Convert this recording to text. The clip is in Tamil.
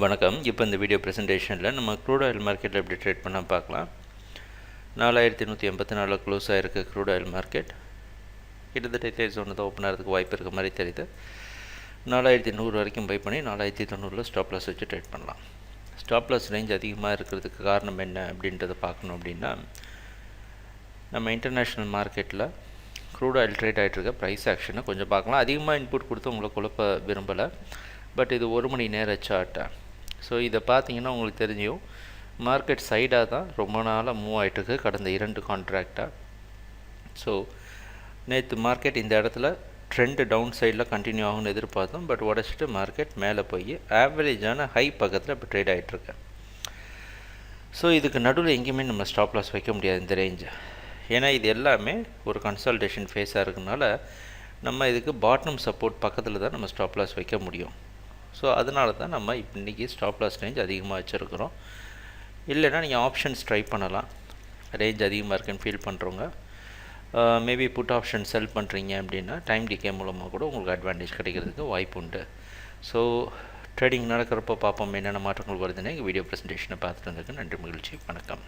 வணக்கம். இப்போ இந்த வீடியோ ப்ரெசன்டேஷனில் நம்ம க்ரூட் ஆயில் மார்க்கெட்டில் எப்படி ட்ரேட் பண்ணால் பார்க்கலாம். 4184 க்ளோஸ் ஆகிருக்கு க்ரூட் ஆயில் மார்க்கெட். கிட்டத்தட்ட இதே ஜோனில் தான் ஓப்பன் ஆகிறதுக்கு வாய்ப்பு இருக்க மாதிரி தெரியுது. 4100 வரைக்கும் பை பண்ணி 4090 ஸ்டாப் லாஸ் வச்சு ட்ரேட் பண்ணலாம். ஸ்டாப் லாஸ் ரேஞ்ச் அதிகமாக இருக்கிறதுக்கு காரணம் என்ன அப்படின்றத பார்க்கணும் அப்படின்னா, நம்ம இன்டர்நேஷ்னல் மார்க்கெட்டில் க்ரூட் ஆயில் ட்ரேட் ஆகிட்டு இருக்க ப்ரைஸ் ஆக்ஷனை கொஞ்சம் பார்க்கலாம். அதிகமாக இன்புட் கொடுத்து உங்களை குழப்ப விரும்பலை. பட் இது 1 மணி நேர சார்ட்டை. ஸோ இதை பார்த்தீங்கன்னா உங்களுக்கு தெரிஞ்சும் மார்க்கெட் சைடாக தான் ரொம்ப நாளாக மூவ் ஆகிட்டுருக்கு கடந்த 2 கான்ட்ராக்டாக. ஸோ நேற்று மார்க்கெட் இந்த இடத்துல ட்ரெண்டு டவுன் சைடில் கண்டினியூ ஆகும்னு எதிர்பார்த்தோம். பட் உடச்சிட்டு மார்க்கெட் மேலே போய் ஆவரேஜான ஹை பக்கத்தில் இப்போ ட்ரேட் ஆகிட்டுருக்கு. ஸோ இதுக்கு நடுவில் எங்கேயுமே நம்ம ஸ்டாப் லாஸ் வைக்க முடியாது இந்த ரேஞ்சு. ஏன்னா இது எல்லாமே ஒரு கன்சால்டேஷன் ஃபேஸாக இருக்கனால நம்ம இதுக்கு பாட்டம் சப்போர்ட் பக்கத்தில் தான் நம்ம ஸ்டாப் லாஸ் வைக்க முடியும். ஸோ அதனால தான் நம்ம இன்றைக்கி ஸ்டாப் லாஸ் ரேஞ்ச் அதிகமாக வச்சுருக்கிறோம். இல்லைன்னா நீங்கள் ஆப்ஷன்ஸ் ட்ரை பண்ணலாம். ரேஞ்ச் அதிகமாக இருக்குன்னு ஃபீல் பண்ணுறவங்க மேபி புட் ஆப்ஷன் செல் பண்ணுறீங்க அப்படின்னா டைம் டிகே மூலமாக கூட உங்களுக்கு அட்வான்டேஜ் கிடைக்கிறதுக்கு வாய்ப்பு உண்டு. ஸோ ட்ரேடிங் நடக்கிறப்போ பார்ப்போம் என்னென்ன மாற்றங்கள் வருதுன்னு எங்கள் வீடியோ ப்ரெசன்டேஷனை பார்த்துட்டு வந்ததுக்கு நன்றி, மகிழ்ச்சி, வணக்கம்.